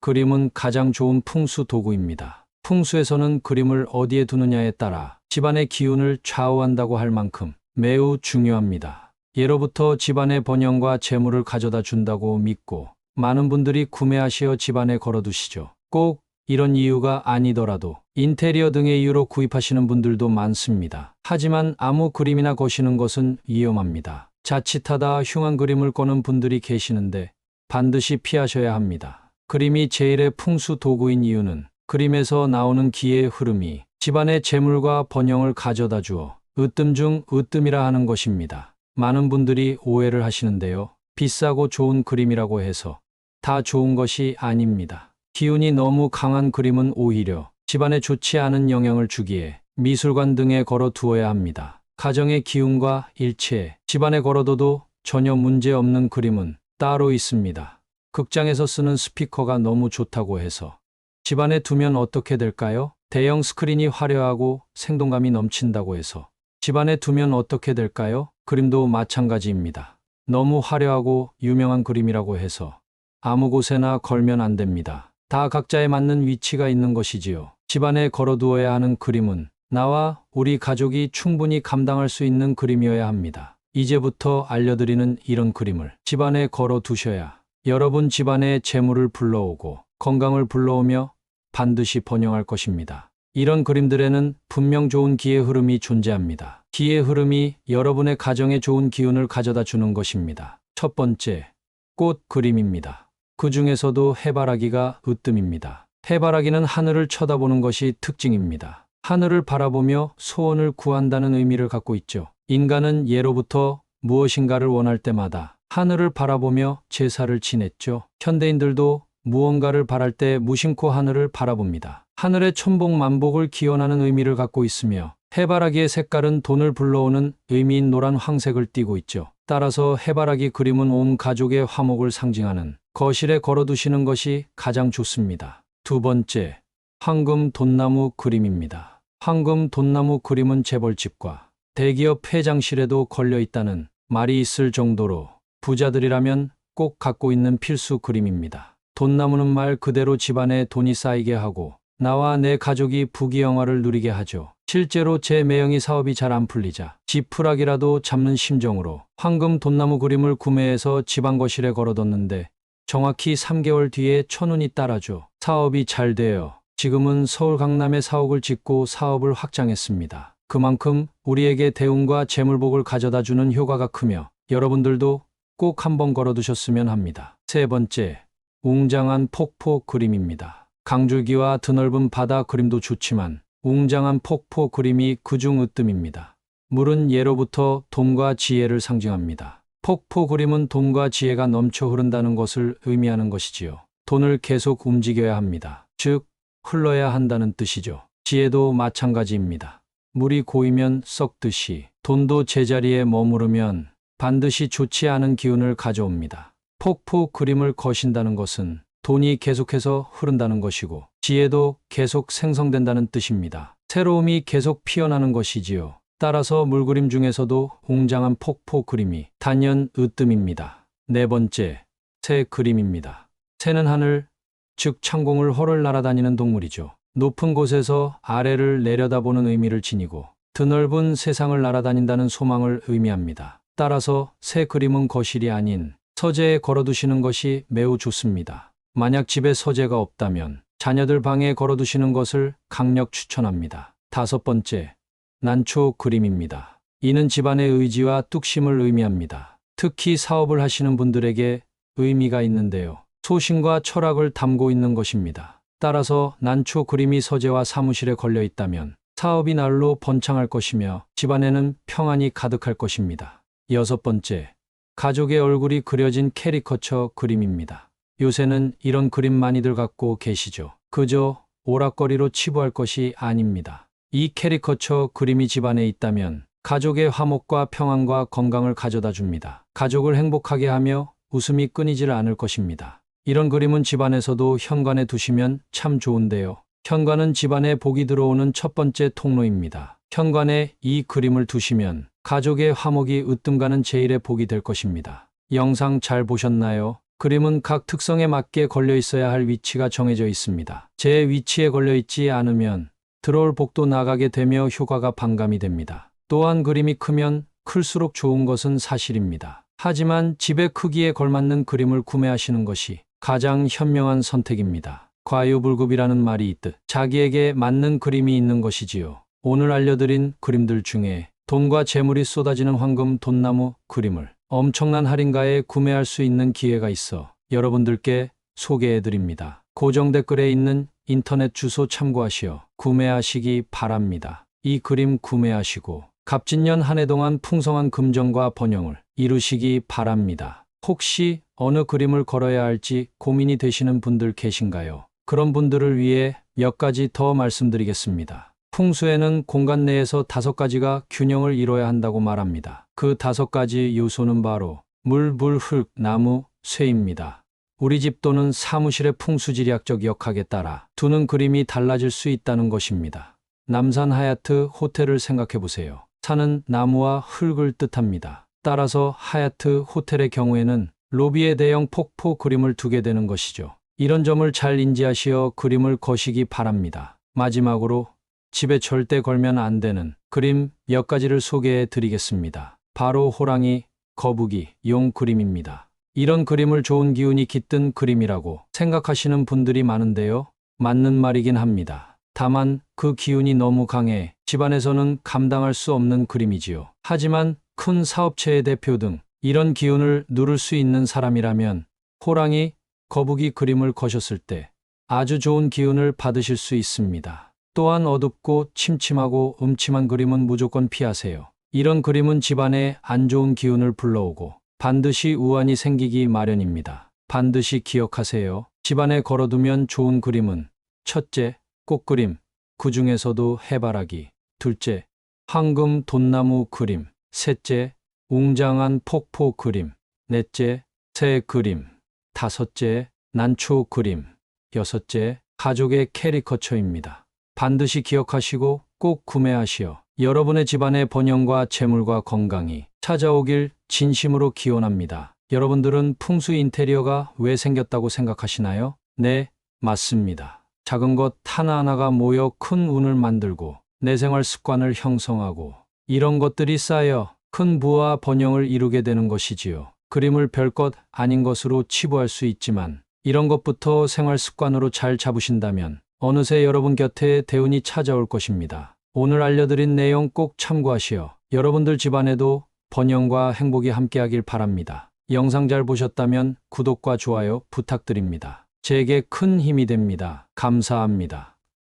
그림은 가장 좋은 풍수 도구입니다. 풍수에서는 그림을 어디에 두느냐에 따라 집안의 기운을 좌우한다고 할 만큼 매우 중요합니다. 예로부터 집안의 번영과 재물을 가져다 준다고 믿고 많은 분들이 구매하시어 집안에 걸어두시죠. 꼭 이런 이유가 아니더라도 인테리어 등의 이유로 구입하시는 분들도 많습니다. 하지만 아무 그림이나 거시는 것은 위험합니다. 자칫하다 흉한 그림을 거는 분들이 계시는데 반드시 피하셔야 합니다. 그림이 제일의 풍수 도구인 이유는 그림에서 나오는 기의 흐름이 집안의 재물과 번영을 가져다 주어 으뜸 중 으뜸이라 하는 것입니다. 많은 분들이 오해를 하시는데요. 비싸고 좋은 그림이라고 해서 다 좋은 것이 아닙니다. 기운이 너무 강한 그림은 오히려 집안에 좋지 않은 영향을 주기에 미술관 등에 걸어 두어야 합니다. 가정의 기운과 일치해 집안에 걸어둬도 전혀 문제 없는 그림은 따로 있습니다. 극장에서 쓰는 스피커가 너무 좋다고 해서 집안에 두면 어떻게 될까요? 대형 스크린이 화려하고 생동감이 넘친다고 해서 집안에 두면 어떻게 될까요? 그림도 마찬가지입니다. 너무 화려하고 유명한 그림이라고 해서 아무 곳에나 걸면 안 됩니다. 다 각자에 맞는 위치가 있는 것이지요. 집안에 걸어두어야 하는 그림은 나와 우리 가족이 충분히 감당할 수 있는 그림이어야 합니다. 이제부터 알려드리는 이런 그림을 집안에 걸어두셔야 여러분 집안에 재물을 불러오고 건강을 불러오며 반드시 번영할 것입니다. 이런 그림들에는 분명 좋은 기의 흐름이 존재합니다. 기의 흐름이 여러분의 가정에 좋은 기운을 가져다 주는 것입니다. 첫 번째, 꽃 그림입니다. 그 중에서도 해바라기가 으뜸입니다. 해바라기는 하늘을 쳐다보는 것이 특징입니다. 하늘을 바라보며 소원을 구한다는 의미를 갖고 있죠. 인간은 예로부터 무엇인가를 원할 때마다 하늘을 바라보며 제사를 지냈죠. 현대인들도 무언가를 바랄 때 무심코 하늘을 바라봅니다. 하늘의 천복만복을 기원하는 의미를 갖고 있으며 해바라기의 색깔은 돈을 불러오는 의미인 노란 황색을 띠고 있죠. 따라서 해바라기 그림은 온 가족의 화목을 상징하는 거실에 걸어두시는 것이 가장 좋습니다. 두 번째, 황금 돈나무 그림입니다. 황금 돈나무 그림은 재벌집과 대기업 회장실에도 걸려 있다는 말이 있을 정도로 부자들이라면 꼭 갖고 있는 필수 그림입니다. 돈나무는 말 그대로 집안에 돈이 쌓이게 하고 나와 내 가족이 부귀영화를 누리게 하죠. 실제로 제 매형이 사업이 잘 안 풀리자 지푸라기라도 잡는 심정으로 황금 돈나무 그림을 구매해서 집안 거실에 걸어뒀는데 정확히 3개월 뒤에 천운이 따라줘 사업이 잘 돼요. 지금은 서울 강남에 사옥을 짓고 사업을 확장했습니다. 그만큼 우리에게 대운과 재물복을 가져다주는 효과가 크며 여러분들도 꼭 한번 걸어두셨으면 합니다. 세 번째, 웅장한 폭포 그림입니다. 강줄기와 드넓은 바다 그림도 좋지만 웅장한 폭포 그림이 그중 으뜸입니다. 물은 예로부터 돈과 지혜를 상징합니다. 폭포 그림은 돈과 지혜가 넘쳐 흐른다는 것을 의미하는 것이지요. 돈을 계속 움직여야 합니다. 즉, 흘러야 한다는 뜻이죠. 지혜도 마찬가지입니다. 물이 고이면 썩듯이 돈도 제자리에 머무르면 반드시 좋지 않은 기운을 가져옵니다. 폭포 그림을 거신다는 것은 돈이 계속해서 흐른다는 것이고 지혜도 계속 생성된다는 뜻입니다. 새로움이 계속 피어나는 것이지요. 따라서 물그림 중에서도 웅장한 폭포 그림이 단연 으뜸입니다. 네 번째, 새 그림입니다. 새는 하늘, 즉 창공을 헐을 날아다니는 동물이죠. 높은 곳에서 아래를 내려다보는 의미를 지니고 드넓은 세상을 날아다닌다는 소망을 의미합니다. 따라서 새 그림은 거실이 아닌 서재에 걸어두시는 것이 매우 좋습니다. 만약 집에 서재가 없다면 자녀들 방에 걸어두시는 것을 강력 추천합니다. 다섯 번째, 난초 그림입니다. 이는 집안의 의지와 뚝심을 의미합니다. 특히 사업을 하시는 분들에게 의미가 있는데요. 소신과 철학을 담고 있는 것입니다. 따라서 난초 그림이 서재와 사무실에 걸려 있다면 사업이 날로 번창할 것이며 집안에는 평안이 가득할 것입니다. 여섯 번째, 가족의 얼굴이 그려진 캐리커처 그림입니다. 요새는 이런 그림 많이들 갖고 계시죠. 그저 오락거리로 치부할 것이 아닙니다. 이 캐리커처 그림이 집안에 있다면 가족의 화목과 평안과 건강을 가져다 줍니다. 가족을 행복하게 하며 웃음이 끊이질 않을 것입니다. 이런 그림은 집안에서도 현관에 두시면 참 좋은데요. 현관은 집안에 복이 들어오는 첫 번째 통로입니다. 현관에 이 그림을 두시면 가족의 화목이 으뜸가는 제일의 복이 될 것입니다. 영상 잘 보셨나요? 그림은 각 특성에 맞게 걸려 있어야 할 위치가 정해져 있습니다. 제 위치에 걸려 있지 않으면 들어올 복도 나가게 되며 효과가 반감이 됩니다. 또한 그림이 크면 클수록 좋은 것은 사실입니다. 하지만 집의 크기에 걸맞는 그림을 구매하시는 것이 가장 현명한 선택입니다. 과유불급이라는 말이 있듯 자기에게 맞는 그림이 있는 것이지요. 오늘 알려드린 그림들 중에 돈과 재물이 쏟아지는 황금 돈나무 그림을 엄청난 할인가에 구매할 수 있는 기회가 있어 여러분들께 소개해드립니다. 고정 댓글에 있는 인터넷 주소 참고하시어 구매하시기 바랍니다. 이 그림 구매하시고 갑진년 한 해 동안 풍성한 금전과 번영을 이루시기 바랍니다. 혹시 어느 그림을 걸어야 할지 고민이 되시는 분들 계신가요? 그런 분들을 위해 몇 가지 더 말씀드리겠습니다. 풍수에는 공간 내에서 5가지가 균형을 이뤄야 한다고 말합니다. 그 5가지 요소는 바로 물, 불, 흙, 나무, 쇠입니다. 우리 집 또는 사무실의 풍수지리학적 역학에 따라 두는 그림이 달라질 수 있다는 것입니다. 남산 하얏트 호텔을 생각해 보세요. 산은 나무와 흙을 뜻합니다. 따라서 하얏트 호텔의 경우에는 로비에 대형 폭포 그림을 두게 되는 것이죠. 이런 점을 잘 인지하시어 그림을 거시기 바랍니다. 마지막으로 집에 절대 걸면 안 되는 그림 몇 가지를 소개해 드리겠습니다. 바로 호랑이, 거북이, 용 그림입니다. 이런 그림을 좋은 기운이 깃든 그림이라고 생각하시는 분들이 많은데요. 맞는 말이긴 합니다. 다만 그 기운이 너무 강해 집안에서는 감당할 수 없는 그림이지요. 하지만 큰 사업체의 대표 등 이런 기운을 누를 수 있는 사람이라면 호랑이, 거북이 그림을 거셨을 때 아주 좋은 기운을 받으실 수 있습니다. 또한 어둡고 침침하고 음침한 그림은 무조건 피하세요. 이런 그림은 집안에 안 좋은 기운을 불러오고 반드시 우환이 생기기 마련입니다. 반드시 기억하세요. 집안에 걸어두면 좋은 그림은 첫째, 꽃그림, 그 중에서도 해바라기, 둘째, 황금 돈나무 그림, 셋째, 웅장한 폭포 그림, 넷째, 새 그림, 다섯째, 난초 그림, 여섯째, 가족의 캐리커처입니다. 반드시 기억하시고 꼭 구매하시어 여러분의 집안의 번영과 재물과 건강이 찾아오길 진심으로 기원합니다. 여러분들은 풍수 인테리어가 왜 생겼다고 생각하시나요? 네, 맞습니다. 작은 것 하나하나가 모여 큰 운을 만들고 내 생활 습관을 형성하고 이런 것들이 쌓여 큰 부와 번영을 이루게 되는 것이지요. 그림을 별것 아닌 것으로 치부할 수 있지만 이런 것부터 생활 습관으로 잘 잡으신다면 어느새 여러분 곁에 대운이 찾아올 것입니다. 오늘 알려드린 내용 꼭 참고하시어 여러분들 집안에도 번영과 행복이 함께하길 바랍니다. 영상 잘 보셨다면 구독과 좋아요 부탁드립니다. 제게 큰 힘이 됩니다. 감사합니다.